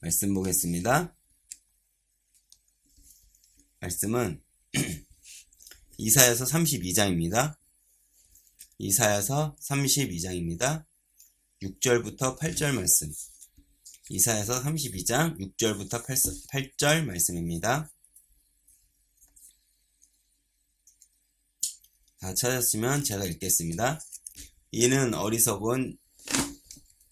말씀 보겠습니다. 말씀은 이사야서 32장입니다. 이사야서 32장입니다. 6절부터 8절 말씀. 이사야서 32장 6절부터 8절 말씀입니다. 다 찾았으면 제가 읽겠습니다. 이는 어리석은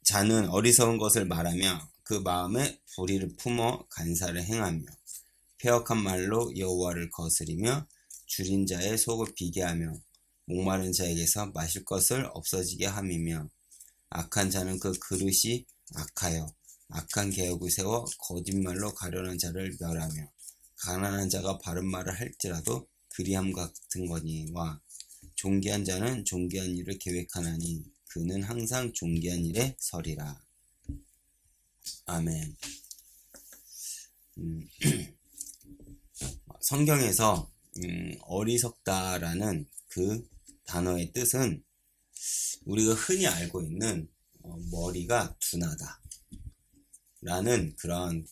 자는 어리석은 것을 말하며 그 마음에 불의를 품어 간사를 행하며 패역한 말로 여호와를 거스리며 줄인 자의 속을 비게 하며 목마른 자에게서 마실 것을 없어지게 함이며 악한 자는 그 그릇이 악하여 악한 계획을 세워 거짓말로 가려는 자를 멸하며 가난한 자가 바른 말을 할지라도 그리함 같은 거니와 존귀한 자는 존귀한 일을 계획하나니 그는 항상 존귀한 일에 서리라. 아멘. 성경에서 어리석다라는 그 단어의 뜻은 우리가 흔히 알고 있는 머리가 둔하다 라는 그런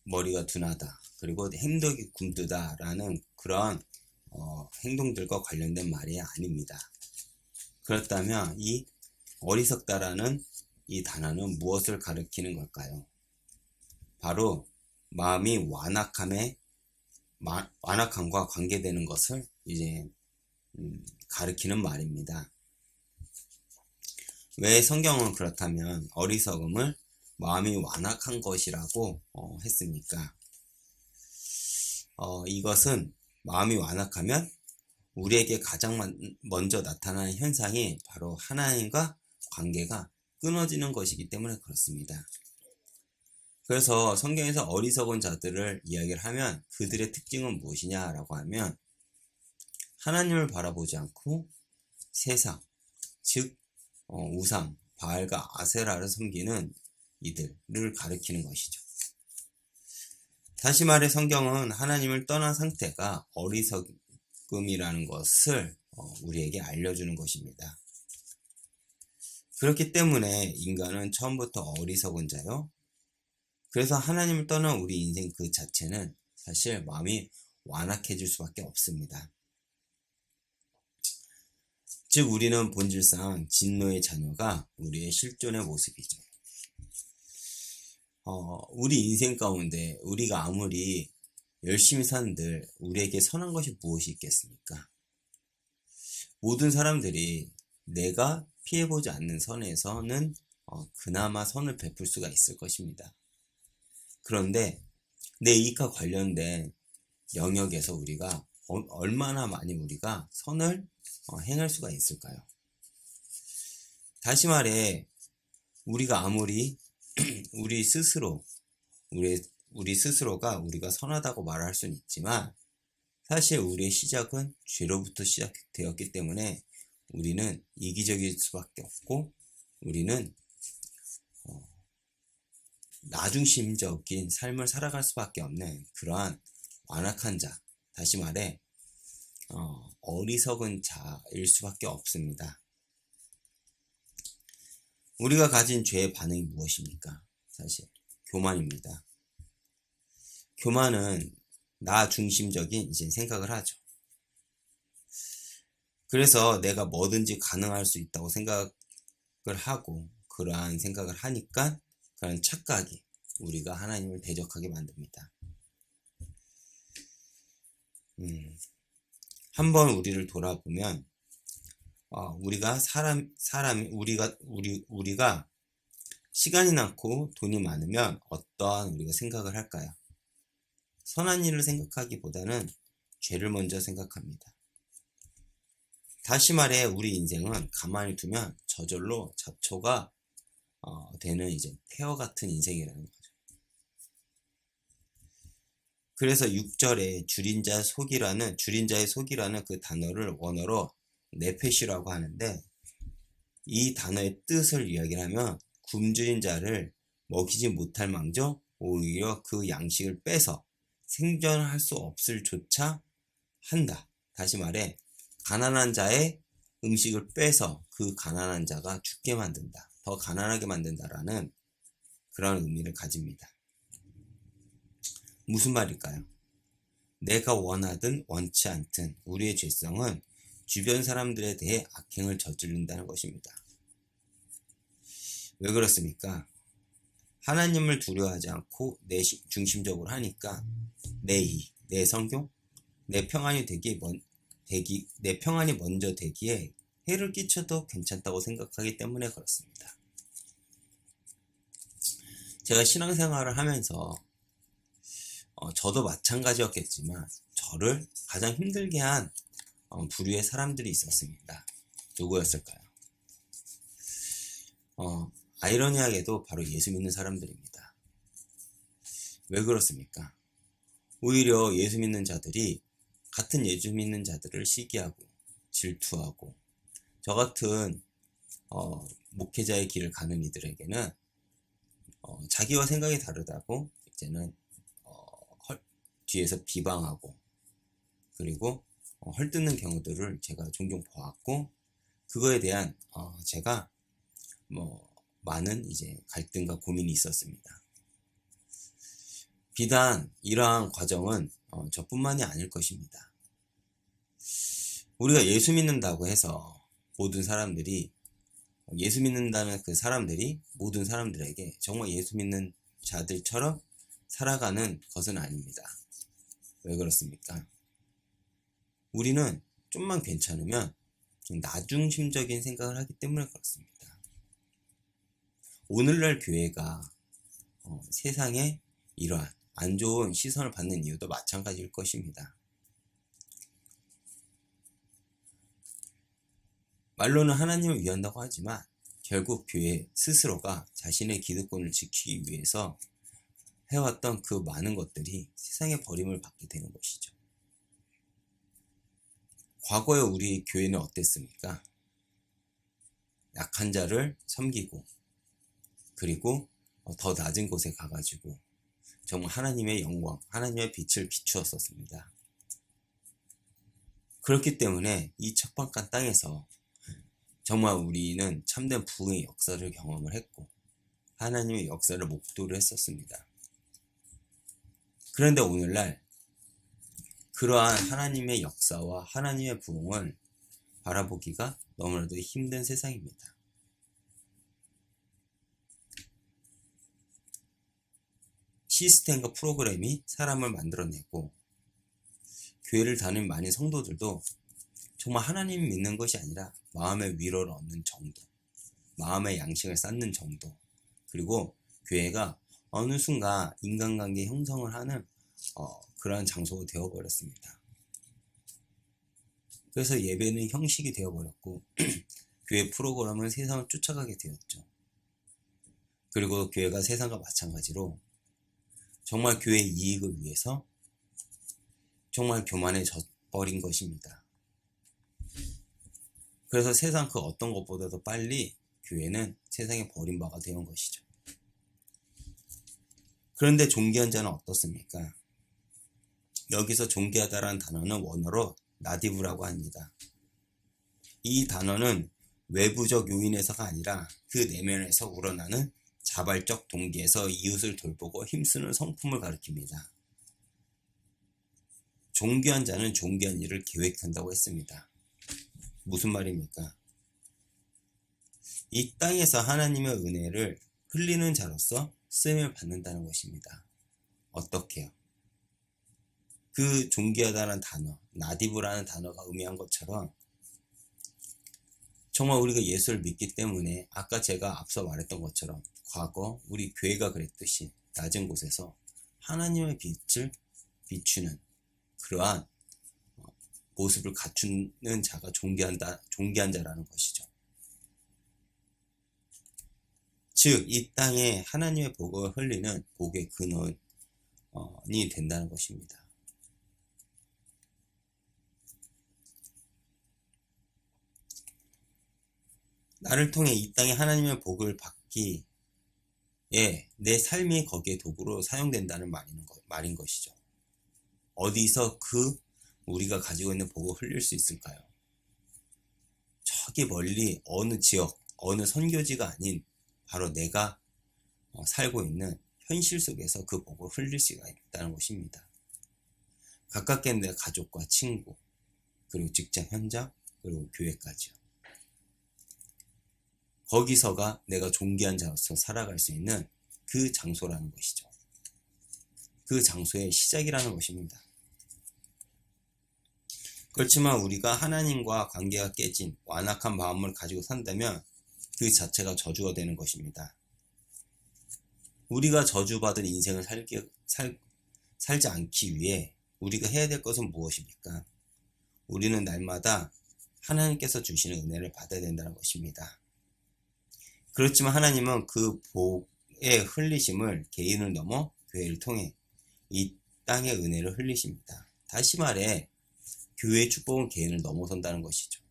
머리가 둔하다 그리고 행동이 굼뜨다 라는 그런 행동들과 관련된 말이 아닙니다. 그렇다면 이 어리석다라는 이 단어는 무엇을 가리키는 걸까요? 바로 마음이 완악함과 관계되는 것을 이제 가리키는 말입니다. 왜 성경은 그렇다면 어리석음을 마음이 완악한 것이라고 했습니까? 이것은 마음이 완악하면 우리에게 가장 먼저 나타나는 현상이 바로 하나님과 관계가 끊어지는 것이기 때문에 그렇습니다. 그래서 성경에서 어리석은 자들을 이야기를 하면 그들의 특징은 무엇이냐라고 하면 하나님을 바라보지 않고 세상, 즉 우상, 바알과 아세라를 섬기는 이들을 가리키는 것이죠. 다시 말해 성경은 하나님을 떠난 상태가 어리석음이라는 것을 우리에게 알려주는 것입니다. 그렇기 때문에 인간은 처음부터 어리석은 자요. 그래서 하나님을 떠난 우리 인생 그 자체는 사실 마음이 완악해질 수밖에 없습니다. 즉 우리는 본질상 진노의 자녀가 우리의 실존의 모습이죠. 우리 인생 가운데 우리가 아무리 열심히 산들 우리에게 선한 것이 무엇이 있겠습니까? 모든 사람들이 내가 피해보지 않는 선에서는 그나마 선을 베풀 수가 있을 것입니다. 그런데 내 이익과 관련된 영역에서 우리가 얼마나 많이 우리가 선을 행할 수가 있을까요? 다시 말해 우리가 아무리 우리 스스로가 우리가 선하다고 말할 수는 있지만 사실 우리의 시작은 죄로부터 시작되었기 때문에 우리는 이기적일 수밖에 없고 우리는 나중심적인 삶을 살아갈 수밖에 없는 그러한 완악한 자, 다시 말해 어리석은 자일 수밖에 없습니다. 우리가 가진 죄의 반응이 무엇입니까? 사실 교만입니다. 교만은 나 중심적인 이제 생각을 하죠. 그래서 내가 뭐든지 가능할 수 있다고 생각을 하고 그러한 생각을 하니까 그런 착각이 우리가 하나님을 대적하게 만듭니다. 한번 우리를 돌아보면 우리가 우리가 시간이 많고 돈이 많으면 어떠한 우리가 생각을 할까요? 선한 일을 생각하기보다는 죄를 먼저 생각합니다. 다시 말해 우리 인생은 가만히 두면 저절로 잡초가 되는 이제 폐허 같은 인생이라는 거죠. 그래서 6절에 줄인 자의 속이라는 그 단어를 원어로 네페시라고 하는데 이 단어의 뜻을 이야기하면 굶주린 자를 먹이지 못할 망정 오히려 그 양식을 빼서 생존할 수 없을 조차 한다. 다시 말해 가난한 자의 음식을 빼서 그 가난한 자가 죽게 만든다. 더 가난하게 만든다라는 그런 의미를 가집니다. 무슨 말일까요? 내가 원하든 원치 않든 우리의 죄성은 주변 사람들에 대해 악행을 저지른다는 것입니다. 왜 그렇습니까? 하나님을 두려워하지 않고 내 중심적으로 하니까 내 의, 내 성경, 내 평안이 내 평안이 먼저 되기에 해를 끼쳐도 괜찮다고 생각하기 때문에 그렇습니다. 제가 신앙생활을 하면서 저도 마찬가지였겠지만 저를 가장 힘들게 한 부류의 사람들이 있었습니다. 누구였을까요? 아이러니하게도 바로 예수 믿는 사람들입니다. 왜 그렇습니까? 오히려 예수 믿는 자들이 같은 예수 믿는 자들을 시기하고 질투하고 저 같은 목회자의 길을 가는 이들에게는 자기와 생각이 다르다고 이제는 뒤에서 비방하고 그리고 헐뜯는 경우들을 제가 종종 보았고 그거에 대한 제가 많은 이제 갈등과 고민이 있었습니다. 비단 이러한 과정은 저뿐만이 아닐 것입니다. 우리가 예수 믿는다고 해서 모든 사람들이 예수 믿는다는 그 사람들이 모든 사람들에게 정말 예수 믿는 자들처럼 살아가는 것은 아닙니다. 왜 그렇습니까? 우리는 좀만 괜찮으면 나중심적인 생각을 하기 때문에 그렇습니다. 오늘날 교회가 세상에 이러한 안 좋은 시선을 받는 이유도 마찬가지일 것입니다. 말로는 하나님을 위한다고 하지만 결국 교회 스스로가 자신의 기득권을 지키기 위해서 해왔던 그 많은 것들이 세상의 버림을 받게 되는 것이죠. 과거에 우리 교회는 어땠습니까? 약한 자를 섬기고 그리고 더 낮은 곳에 가가지고 정말 하나님의 영광, 하나님의 빛을 비추었었습니다. 그렇기 때문에 이 척박한 땅에서 정말 우리는 참된 부흥의 역사를 경험을 했고 하나님의 역사를 목도를 했었습니다. 그런데 오늘날 그러한 하나님의 역사와 하나님의 부흥을 바라보기가 너무나도 힘든 세상입니다. 시스템과 프로그램이 사람을 만들어내고 교회를 다니는 많은 성도들도 정말 하나님을 믿는 것이 아니라 마음의 위로를 얻는 정도, 마음의 양식을 쌓는 정도, 그리고 교회가 어느 순간 인간관계 형성을 하는 그러한 장소가 되어버렸습니다. 그래서 예배는 형식이 되어버렸고 교회 프로그램은 세상을 쫓아가게 되었죠. 그리고 교회가 세상과 마찬가지로 정말 교회의 이익을 위해서 정말 교만해져버린 것입니다. 그래서 세상 그 어떤 것보다도 빨리 교회는 세상에 버림받아 되는 것이죠. 그런데 존귀한 자는 어떻습니까? 여기서 존귀하다라는 단어는 원어로 나디브라고 합니다. 이 단어는 외부적 요인에서가 아니라 그 내면에서 우러나는 자발적 동기에서 이웃을 돌보고 힘쓰는 성품을 가리킵니다. 존귀한 자는 존귀한 일을 계획한다고 했습니다. 무슨 말입니까? 이 땅에서 하나님의 은혜를 흘리는 자로서 쓰임을 받는다는 것입니다. 어떻게요? 그 존귀하다는 단어, 나디브라는 단어가 의미한 것처럼 정말 우리가 예수를 믿기 때문에 아까 제가 앞서 말했던 것처럼 과거 우리 교회가 그랬듯이 낮은 곳에서 하나님의 빛을 비추는 그러한 모습을 갖추는 자가 존귀한 자라는 것이죠. 즉, 이 땅에 하나님의 복을 흘리는 복의 근원이 된다는 것입니다. 나를 통해 이 땅에 하나님의 복을 받기에 내 삶이 거기에 도구로 사용된다는 말인 것이죠. 어디서 우리가 가지고 있는 복을 흘릴 수 있을까요? 저기 멀리 어느 지역, 어느 선교지가 아닌 바로 내가 살고 있는 현실 속에서 그 복을 흘릴 수가 있다는 것입니다. 가깝게 내 가족과 친구, 그리고 직장 현장, 그리고 교회까지요. 거기서가 내가 존귀한 자로서 살아갈 수 있는 그 장소라는 것이죠. 그 장소의 시작이라는 것입니다. 그렇지만 우리가 하나님과 관계가 깨진 완악한 마음을 가지고 산다면 그 자체가 저주가 되는 것입니다. 우리가 저주받은 인생을 살지 않기 위해 우리가 해야 될 것은 무엇입니까? 우리는 날마다 하나님께서 주시는 은혜를 받아야 된다는 것입니다. 그렇지만 하나님은 그 복의 흘리심을 개인을 넘어 교회를 통해 이 땅의 은혜를 흘리십니다. 다시 말해 교회의 축복은 개인을 넘어선다는 것이죠.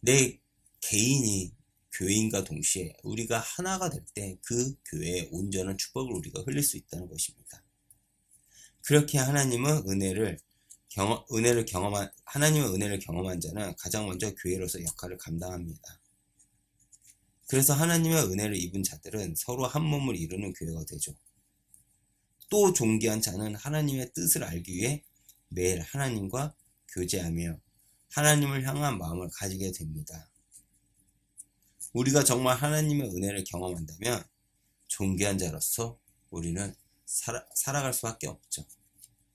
내 개인이 교회인과 동시에 우리가 하나가 될 때 그 교회의 온전한 축복을 우리가 흘릴 수 있다는 것입니다. 그렇게 하나님의 은혜를 경험한 자는 가장 먼저 교회로서 역할을 감당합니다. 그래서 하나님의 은혜를 입은 자들은 서로 한 몸을 이루는 교회가 되죠. 또 존귀한 자는 하나님의 뜻을 알기 위해 매일 하나님과 교제하며 하나님을 향한 마음을 가지게 됩니다. 우리가 정말 하나님의 은혜를 경험한다면 존귀한 자로서 우리는 살아갈 수밖에 없죠.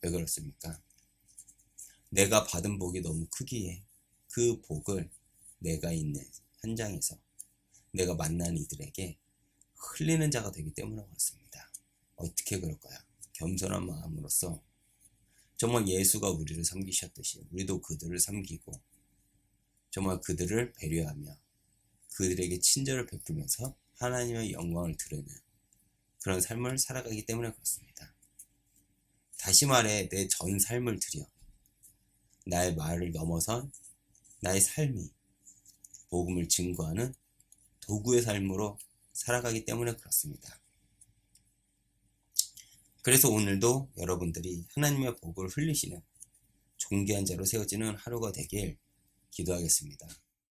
왜 그렇습니까? 내가 받은 복이 너무 크기에 그 복을 내가 있는 현장에서 내가 만난 이들에게 흘리는 자가 되기 때문에 그렇습니다. 어떻게 그럴까요? 겸손한 마음으로서 정말 예수가 우리를 섬기셨듯이 우리도 그들을 섬기고 정말 그들을 배려하며 그들에게 친절을 베풀면서 하나님의 영광을 드러내는 그런 삶을 살아가기 때문에 그렇습니다. 다시 말해 내 전 삶을 들여 나의 말을 넘어선 나의 삶이 복음을 증거하는 도구의 삶으로 살아가기 때문에 그렇습니다. 그래서 오늘도 여러분들이 하나님의 복을 흘리시는 존귀한 자로 세워지는 하루가 되길 기도하겠습니다.